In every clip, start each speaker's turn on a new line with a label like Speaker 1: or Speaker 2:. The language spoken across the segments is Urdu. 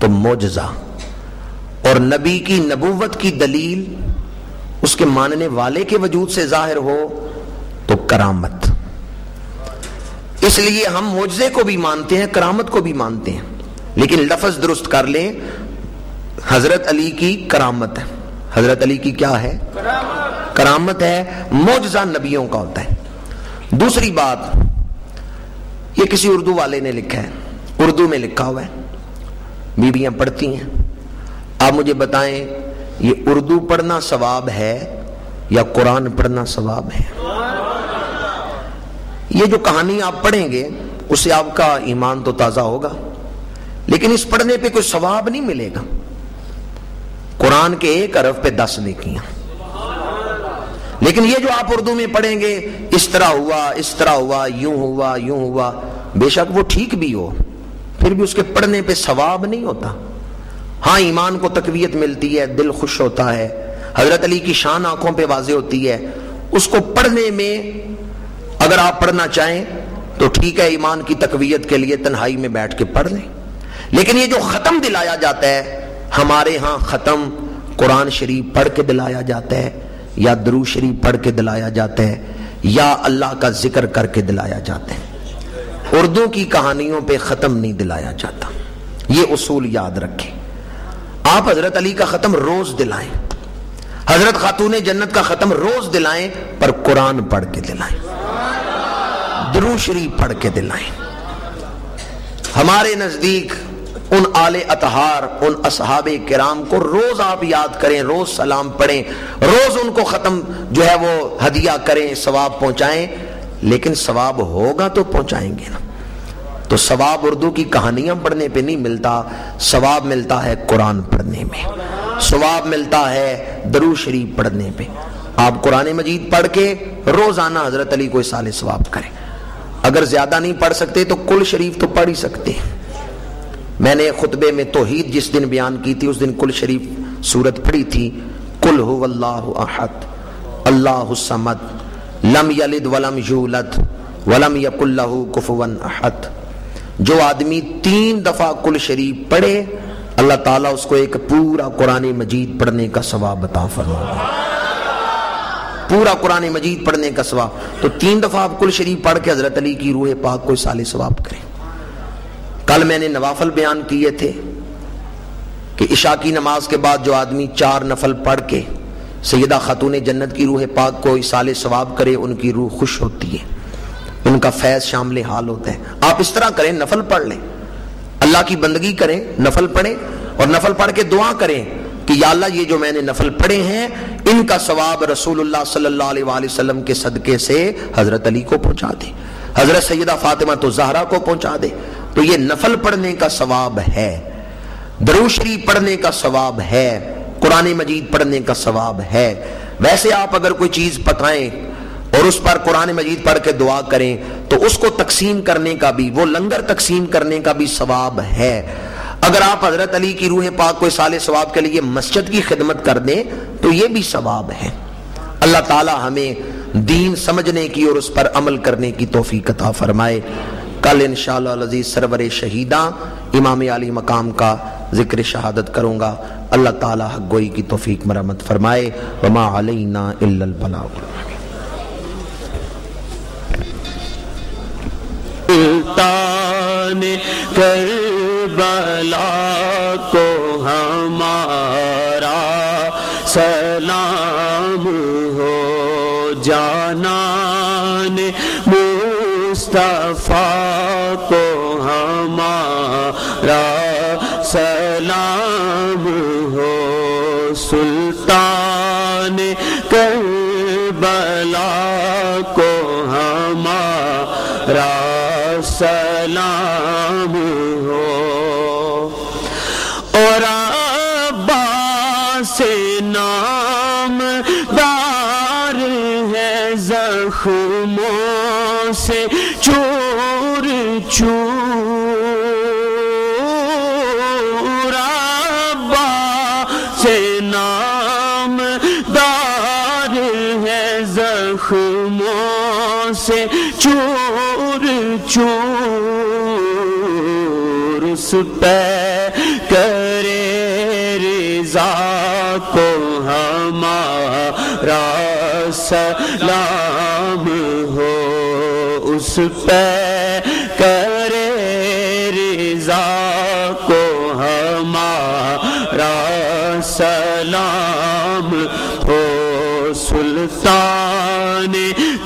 Speaker 1: تو معجزہ، اور نبی کی نبوت کی دلیل اس کے ماننے والے کے وجود سے ظاہر ہو تو کرامت۔ اس لیے ہم معجزے کو بھی مانتے ہیں، کرامت کو بھی مانتے ہیں، لیکن لفظ درست کر لیں، حضرت علی کی کرامت ہے۔ حضرت علی کی کیا ہے؟ کرامت ہے۔ معجزہ نبیوں کا ہوتا ہے۔ دوسری بات، یہ کسی اردو والے نے لکھا ہے، اردو میں لکھا ہوا ہے، بیویاں پڑھتی ہیں۔ آپ مجھے بتائیں یہ اردو پڑھنا ثواب ہے یا قرآن پڑھنا ثواب ہے؟ یہ جو کہانی آپ پڑھیں گے اس سے آپ کا ایمان تو تازہ ہوگا، لیکن اس پڑھنے پہ کوئی ثواب نہیں ملے گا۔ قرآن کے ایک حرف پہ 10 نیکیاں، لیکن یہ جو آپ اردو میں پڑھیں گے، اس طرح ہوا، اس طرح ہوا، یوں ہوا، یوں ہوا، بے شک وہ ٹھیک بھی ہو، پھر بھی اس کے پڑھنے پہ ثواب نہیں ہوتا۔ ہاں ایمان کو تقویت ملتی ہے، دل خوش ہوتا ہے، حضرت علی کی شان آنکھوں پہ واضح ہوتی ہے۔ اس کو پڑھنے میں اگر آپ پڑھنا چاہیں تو ٹھیک ہے، ایمان کی تقویت کے لیے تنہائی میں بیٹھ کے پڑھ لیں، لیکن یہ جو ختم دلایا جاتا ہے، ہمارے ہاں ختم قرآن شریف پڑھ کے دلایا جاتا ہے، یا درود شریف پڑھ کے دلایا جاتا ہے، یا اللہ کا ذکر کر کے دلایا جاتا ہے۔ اردو کی کہانیوں پہ ختم نہیں دلایا جاتا، یہ اصول یاد رکھیں۔ آپ حضرت علی کا ختم روز دلائیں، حضرت خاتون جنت کا ختم روز دلائیں، پر قرآن پڑھ کے دلائیں، درود شریف پڑھ کے دلائیں۔ ہمارے نزدیک ان آل اطہار، ان اصحاب کرام کو روز آپ یاد کریں، روز سلام پڑھیں، روز ان کو ختم جو ہے وہ ہدیہ کریں، ثواب پہنچائیں، لیکن ثواب ہوگا تو پہنچائیں گے نا۔ تو ثواب اردو کی کہانیاں پڑھنے پہ نہیں ملتا، ثواب ملتا ہے قرآن پڑھنے میں، ثواب ملتا ہے درود شریف پڑھنے پہ۔ آپ قرآن مجید پڑھ کے روزانہ حضرت علی کو اصالہ ثواب کریں۔ اگر زیادہ نہیں پڑھ سکتے تو کل شریف تو پڑھ ہی سکتے ہیں۔ میں نے خطبے میں توحید جس دن بیان کی تھی، اس دن کل شریف سورت پڑھی تھی، قل هو اللہ احد اللہ الصمد لم یلد ولم یولد ولم یکن لہ کفوا احد۔ جو آدمی 3 دفعہ کل شریف پڑھے، اللہ تعالیٰ اس کو ایک پورا قرآن مجید پڑھنے کا ثواب عطا فرمائے، پورا قرآن مجید پڑھنے کا ثواب۔ تو 3 دفعہ آپ کل شریف پڑھ کے حضرت علی کی روح پاک کو اصالہ ثواب کریں۔ کل میں نے نوافل بیان کیے تھے کہ عشاء کی نماز کے بعد جو آدمی 4 نفل پڑھ کے سیدہ خاتون جنت کی روح پاک کو اصالہ ثواب کرے، ان کی روح خوش ہوتی ہے، ان کا فیض شامل حال ہوتا ہے۔ آپ اس طرح کریں، نفل پڑھ لیں، اللہ کی بندگی کریں، نفل پڑھیں، اور نفل پڑھ کے دعا کریں کہ یا اللہ یہ جو میں نے نفل پڑھے ہیں ان کا ثواب رسول اللہ صلی اللہ علیہ وآلہ وسلم کے صدقے سے حضرت علی کو پہنچا دے، حضرت سیدہ فاطمہ تو زہرا کو پہنچا دے۔ تو یہ نفل پڑھنے کا ثواب ہے، درود شریف پڑھنے کا ثواب ہے، قرآن مجید پڑھنے کا ثواب ہے۔ ویسے آپ اگر کوئی چیز پکائیں اور اس پر قرآن مجید پڑھ کے دعا کریں تو اس کو تقسیم کرنے کا بھی، وہ لنگر تقسیم کرنے کا بھی ثواب ہے۔ اگر آپ حضرت علی کی روح پاک کو اصالہ ثواب کے لیے مسجد کی خدمت کر دیں تو یہ بھی ثواب ہے۔ اللہ تعالی ہمیں دین سمجھنے کی اور اس پر عمل کرنے کی توفیق عطا فرمائے۔ کل انشاءاللہ العزیز سرور شہیداں امام علی مقام کا ذکر شہادت کروں گا۔ اللہ تعالی حق گوئی کی توفیق مرحمت فرمائے۔ وما علینا الا البلاغ۔
Speaker 2: سلطان کربلا کو ہمارا سلام ہو، جانان مصطفیٰ کو ہمارا سلام ہو، سلطان کربلا کو ہمارا سلام ہو، اور عباس نام دار ہے زخموں سے چور چور، عباس نام دار ہے زخموں سے چور چور، پہ کرے رضا کو ہمارا سلام ہو، اس پہ کرے رضا کو ہمارا سلام ہو، سلطان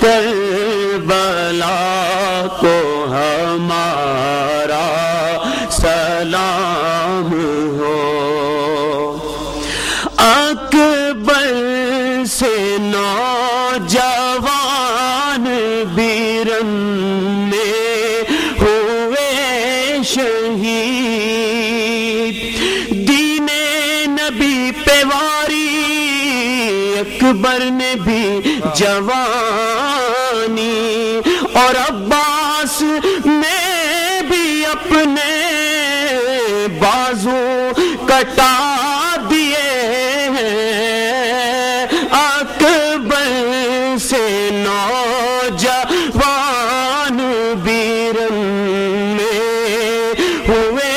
Speaker 2: کربلا کو ہمارا سلام ہو۔ اکبر سے نوجوان بیرن ہوئے شہید، دین نبی پہ واری اکبر نے بھی جوانی، اور عباس نے بھی اپنے بازو کٹا دیے ہیں۔ اکبر سے نوجوان بیرن ہوئے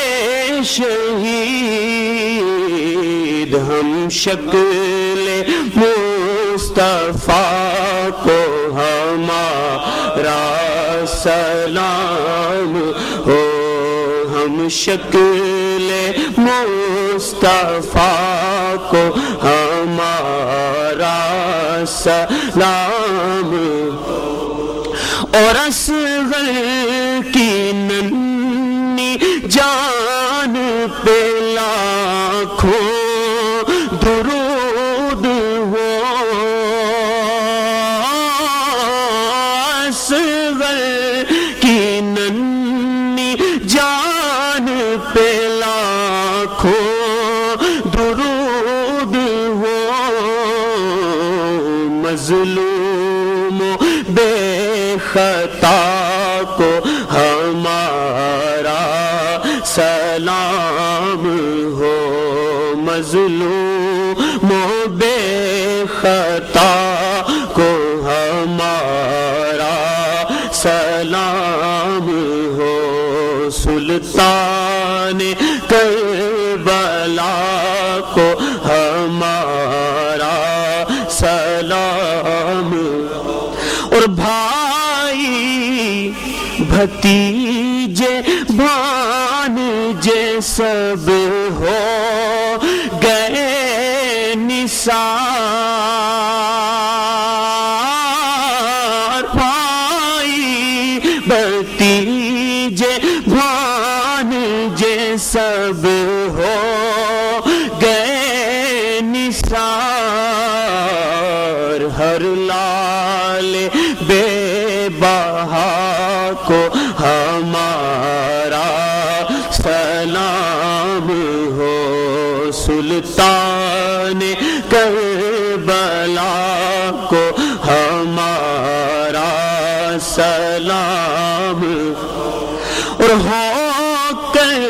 Speaker 2: شہید، ہم شکل مصطفیٰ کو ہمارا سلام ہو، ہم شکل مصطفیٰ کو ہمارا سلام، اور اصغر کی ننھی جان پہ لاکھوں درود ہو، اصغر کی ننھی جان پہ لاکھوں درود ہو، مظلوم بے خطا کو ہمارا سلام ہو، مظلوم بے خطا کو ہمارا سلام ہو، سلطان کربلا کو ہمارا سلام، اور بھائی بھتیجے بھانجے سب ہو گئے نثار، بھائی بھتیجے بھانجے سب ہو گئے نثار، ہر لال بے بہا کو ہمارا سلام ہو، سلطان کربلا کو ہمارا سلام، اور ہو کر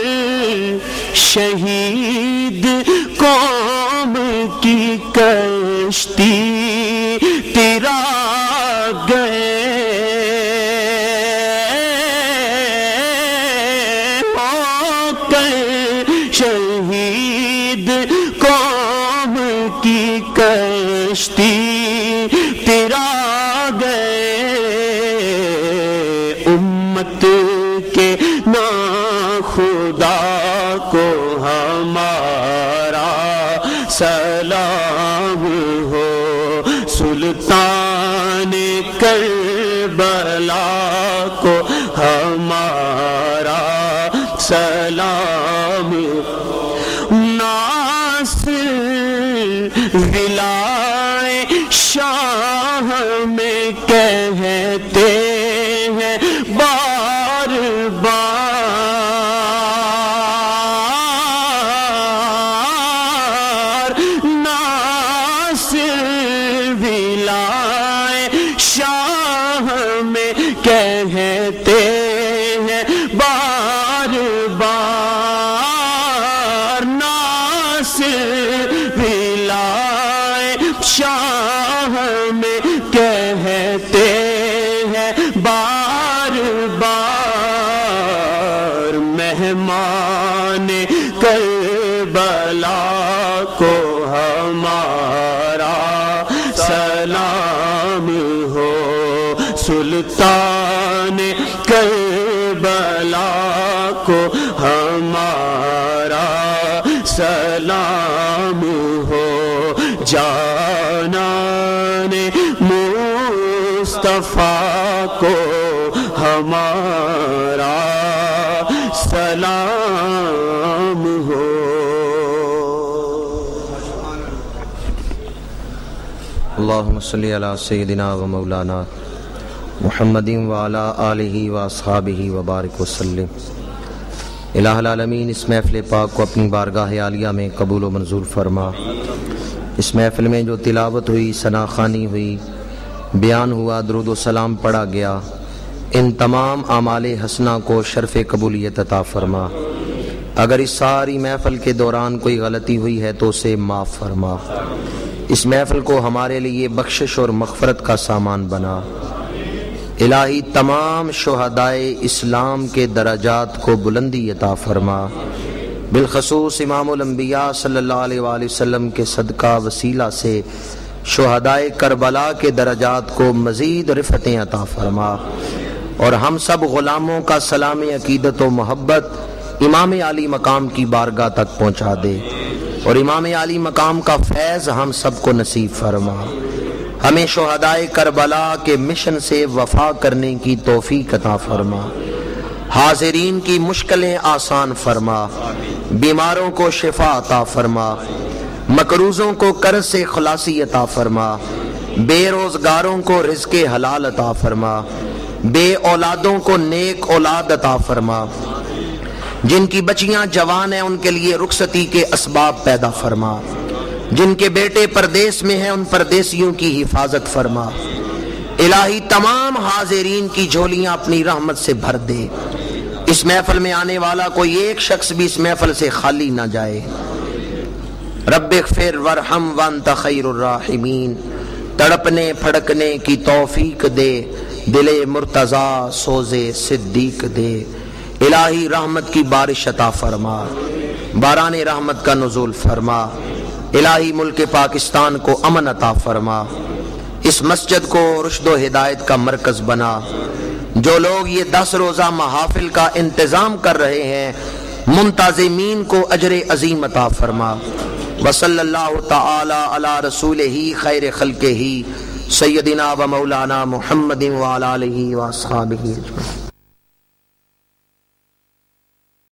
Speaker 2: شہید قوم کی کشتی تیرا گئے، ہو کر شہید قوم کی کشتی تیرا گئے، امت کے ناخدا کو ہمارا سلام ہو، سلطان کربلا کو ہمارا سلام، ناصر ولائے شاہ میں کہتے ہیں بار بار، ناصر ولائے شاہ میں کہتے ہیں بار بار، ناصر ولائے شاہ میں کہتے ہیں بار بار، مہمان کربلا کو ہمارا سلام ہو، سلطان کربلا کو ہمارا سلام ہو، جانان مصطفیٰ کو ہمارا سلام ہو۔
Speaker 1: اللہم صلی علی سیدنا و مولانا محمد وعلی آلہ و اصحابہ وبارک وسلم۔ الہ العالمین اس محفل پاک کو اپنی بارگاہ عالیہ میں قبول و منظور فرما۔ اس محفل میں جو تلاوت ہوئی، ثنا خوانی ہوئی، بیان ہوا، درود و سلام پڑھا گیا، ان تمام اعمال حسنہ کو شرف قبولیت عطا فرما۔ اگر اس ساری محفل کے دوران کوئی غلطی ہوئی ہے تو اسے معاف فرما۔ اس محفل کو ہمارے لیے بخشش اور مغفرت کا سامان بنا۔ الہی تمام شہدائے اسلام کے درجات کو بلندی عطا فرما، بالخصوص امام الانبیاء صلی اللہ علیہ وآلہ وسلم کے صدقہ وسیلہ سے شہدائے کربلا کے درجات کو مزید رفعتیں عطا فرما، اور ہم سب غلاموں کا سلام عقیدت و محبت امام علی مقام کی بارگاہ تک پہنچا دے، اور امام علی مقام کا فیض ہم سب کو نصیب فرما۔ ہمیں شہدائے کربلا کے مشن سے وفا کرنے کی توفیق عطا فرما، حاضرین کی مشکلیں آسان فرما، بیماروں کو شفا عطا فرما، مقروضوں کو قرض سے خلاصی عطا فرما، بے روزگاروں کو رزق حلال عطا فرما، بے اولادوں کو نیک اولاد عطا فرما، جن کی بچیاں جوان ہیں ان کے لیے رخصتی کے اسباب پیدا فرما، جن کے بیٹے پردیس میں ہیں ان پردیسیوں کی حفاظت فرما۔ الہی تمام حاضرین کی جھولیاں اپنی رحمت سے بھر دے، اس محفل میں آنے والا کوئی ایک شخص بھی اس محفل سے خالی نہ جائے۔ رب اغفر ورحم وانت خیر الراحمین، تڑپنے پھڑکنے کی توفیق دے، دل مرتضیٰ سوزے صدیق دے۔ الہی رحمت کی بارش عطا فرما، باران رحمت کا نزول فرما۔ الہی ملک پاکستان کو امن عطا فرما، اس مسجد کو رشد و ہدایت کا مرکز بنا۔ جو لوگ یہ 10 روزہ محافل کا انتظام کر رہے ہیں منتظمین کو اجر عظیم عطا فرما۔ وصلی اللہ تعالی علی رسولہ خیر خلقہ سیدنا و مولانا محمد وعلی آلہ و اصحابہ اجمعین۔